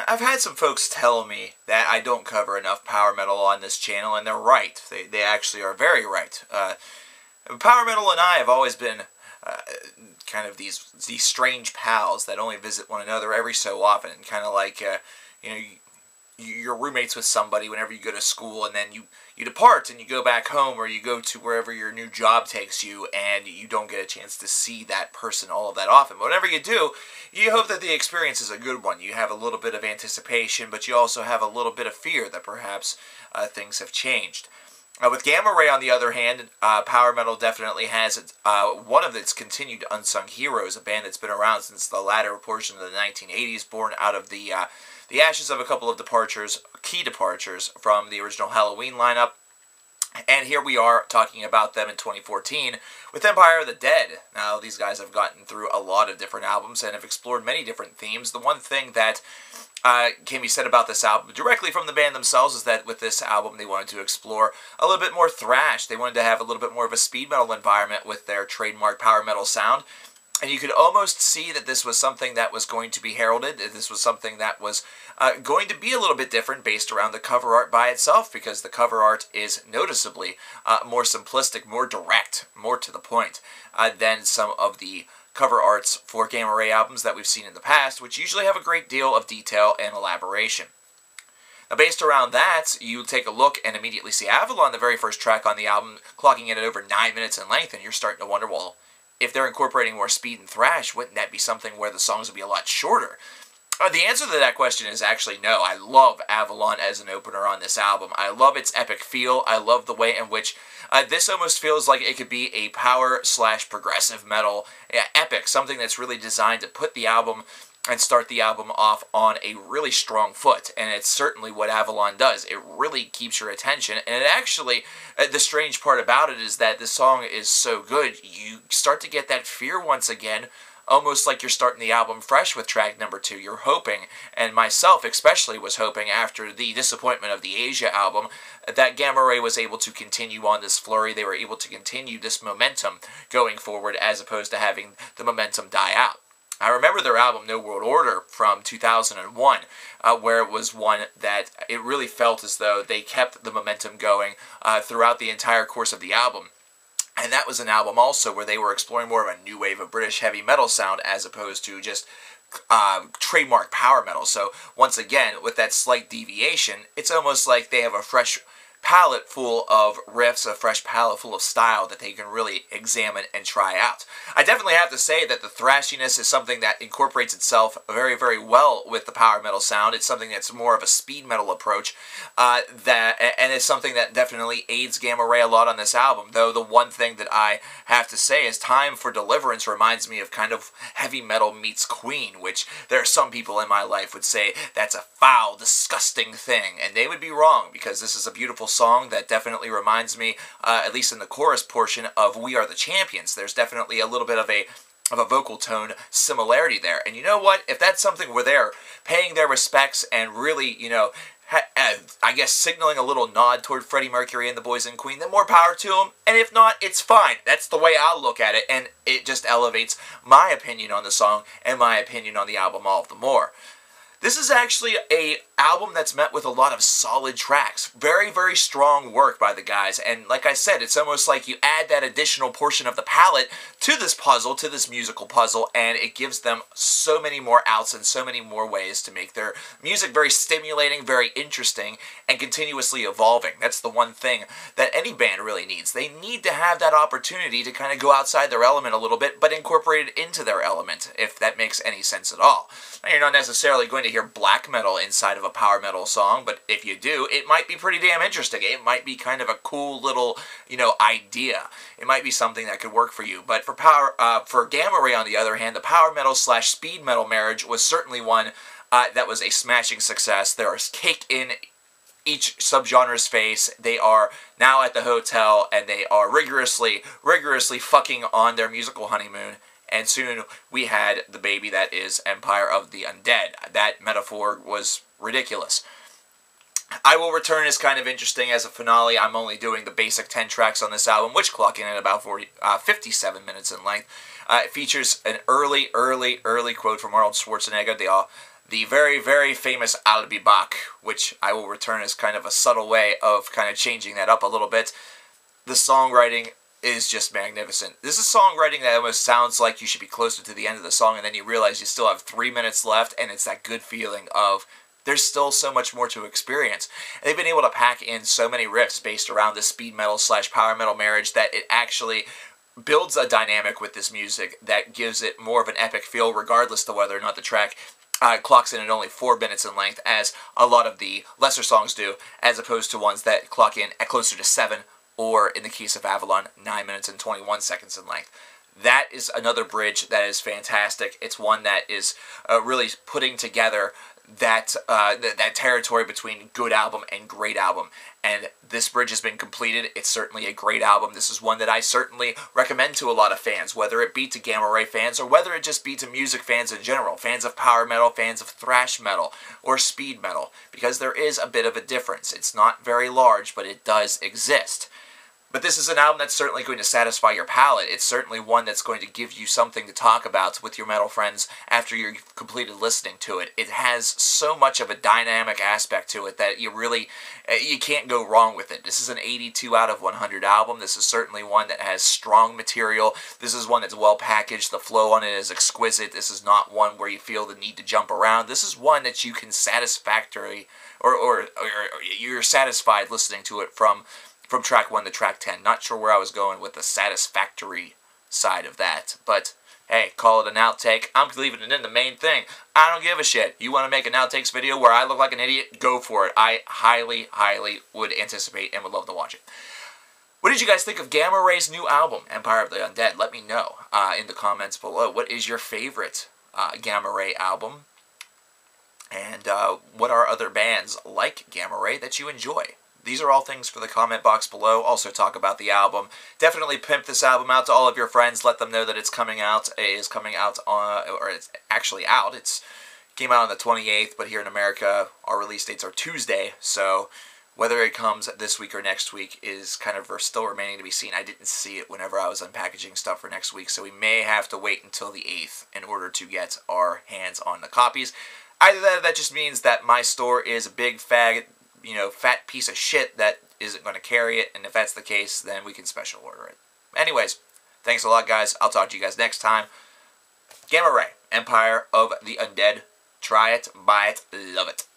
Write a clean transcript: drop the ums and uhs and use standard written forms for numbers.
I've had some folks tell me that I don't cover enough power metal on this channel, and they're right. They actually are very right. Power metal and I have always been kind of these strange pals that only visit one another every so often, kind of like you know you're roommates with somebody whenever you go to school, and then you depart and you go back home, or you go to wherever your new job takes you, and you don't get a chance to see that person all of that often. But whenever you do, you hope that the experience is a good one. You have a little bit of anticipation, but you also have a little bit of fear that perhaps things have changed. With Gamma Ray, on the other hand, power metal definitely has one of its continued unsung heroes, a band that's been around since the latter portion of the 1980s, born out of the ashes of a couple of key departures from the original Halloween lineup. And here we are talking about them in 2014 with Empire of the Dead. Now, these guys have gotten through a lot of different albums and have explored many different themes. The one thing that can be said about this album directly from the band themselves is that with this album they wanted to explore a little bit more thrash. They wanted to have a little bit more of a speed metal environment with their trademark power metal sound. And you could almost see that this was something that was going to be heralded. This was something that was going to be a little bit different based around the cover art by itself, because the cover art is noticeably more simplistic, more direct, more to the point than some of the cover arts for Gamma Ray albums that we've seen in the past, which usually have a great deal of detail and elaboration. Now, based around that, you take a look and immediately see Avalon, the very first track on the album, clocking in at over 9 minutes in length, and you're starting to wonder, well, if they're incorporating more speed and thrash, wouldn't that be something where the songs would be a lot shorter? The answer to that question is actually no. I love Avalon as an opener on this album. I love its epic feel. I love the way in which this almost feels like it could be a power/progressive metal epic, something that's really designed to put the album and start the album off on a really strong foot, and it's certainly what Avalon does. It really keeps your attention, and it actually, the strange part about it is that the song is so good, you start to get that fear once again, almost like you're starting the album fresh with track number 2. You're hoping, and myself especially was hoping after the disappointment of the Asia album, that Gamma Ray was able to continue on this flurry. They were able to continue this momentum going forward as opposed to having the momentum die out. I remember their album No World Order from 2001, where it was one that it really felt as though they kept the momentum going throughout the entire course of the album. And that was an album also where they were exploring more of a new wave of British heavy metal sound as opposed to just trademark power metal. So once again, with that slight deviation, it's almost like they have a fresh palette full of riffs, a fresh palette full of style that they can really examine and try out. I definitely have to say that the thrashiness is something that incorporates itself very, very well with the power metal sound. It's something that's more of a speed metal approach, and it's something that definitely aids Gamma Ray a lot on this album. Though the one thing that I have to say is Time for Deliverance reminds me of kind of heavy metal meets Queen, which there are some people in my life would say that's a foul, disgusting thing, and they would be wrong, because this is a beautiful song that definitely reminds me, at least in the chorus portion, of We Are the Champions. There's definitely a little bit of a vocal tone similarity there. And you know what? If that's something where they're paying their respects and really, you know, I guess signaling a little nod toward Freddie Mercury and the Boys and Queen, then more power to them. And if not, it's fine. That's the way I'll look at it, and it just elevates my opinion on the song and my opinion on the album all the more. This is actually an album that's met with a lot of solid tracks. Very, very strong work by the guys. And like I said, it's almost like you add that additional portion of the palette to this puzzle, to this musical puzzle, and it gives them so many more outs and so many more ways to make their music very stimulating, very interesting, and continuously evolving. That's the one thing that any band really needs. They need to have that opportunity to kind of go outside their element a little bit, but incorporate it into their element, if that makes any sense at all. Now, you're not necessarily going to hear black metal inside of a power metal song, but if you do, it might be pretty damn interesting. It might be kind of a cool little, you know, idea. It might be something that could work for you. But for Gamma Ray, on the other hand, the power metal / speed metal marriage was certainly one that was a smashing success. There is cake in each subgenre's face. They are now at the hotel, and they are rigorously fucking on their musical honeymoon. And soon we had the baby that is Empire of the Undead. That metaphor was ridiculous. I Will Return is kind of interesting as a finale. I'm only doing the basic 10 tracks on this album, which clock in at about 57 minutes in length. It features an early quote from Arnold Schwarzenegger. the very, very famous I'll Be Back, which I will return as kind of a subtle way of kind of changing that up a little bit. The songwriting is just magnificent. This is songwriting that almost sounds like you should be closer to the end of the song, and then you realize you still have 3 minutes left, and it's that good feeling of there's still so much more to experience. And they've been able to pack in so many riffs based around this speed metal / power metal marriage that it actually builds a dynamic with this music that gives it more of an epic feel, regardless of whether or not the track clocks in at only 4 minutes in length, as a lot of the lesser songs do, as opposed to ones that clock in at closer to 7, or in the case of Avalon, 9 minutes and 21 seconds in length. That is another bridge that is fantastic. It's one that is really putting together that territory between good album and great album. And this bridge has been completed. It's certainly a great album. This is one that I certainly recommend to a lot of fans, whether it be to Gamma Ray fans or whether it just be to music fans in general, fans of power metal, fans of thrash metal, or speed metal, because there is a bit of a difference. It's not very large, but it does exist. But this is an album that's certainly going to satisfy your palate. It's certainly one that's going to give you something to talk about with your metal friends after you've completed listening to it. It has so much of a dynamic aspect to it that you can't go wrong with it. This is an 82 out of 100 album. This is certainly one that has strong material. This is one that's well packaged. The flow on it is exquisite. This is not one where you feel the need to jump around. This is one that you can satisfactorily, or you're satisfied listening to it from track 1 to track 10. Not sure where I was going with the satisfactory side of that, but hey, call it an outtake. I'm leaving it in the main thing. I don't give a shit. You want to make an outtakes video where I look like an idiot? Go for it. I highly, highly would anticipate and would love to watch it. What did you guys think of Gamma Ray's new album, Empire of the Undead? Let me know in the comments below. What is your favorite Gamma Ray album? And what are other bands like Gamma Ray that you enjoy? These are all things for the comment box below. Also talk about the album. Definitely pimp this album out to all of your friends. Let them know that it's coming out. It is coming out on, or it's actually out. It came out on the 28th, but here in America, our release dates are Tuesday. So whether it comes this week or next week is kind of still remaining to be seen. I didn't see it whenever I was unpackaging stuff for next week, so we may have to wait until the 8th in order to get our hands on the copies. Either that just means that my store is a big fat piece of shit that isn't going to carry it, and if that's the case, then we can special order it. Anyways, thanks a lot, guys. I'll talk to you guys next time. Gamma Ray, Empire of the Undead. Try it, buy it, love it.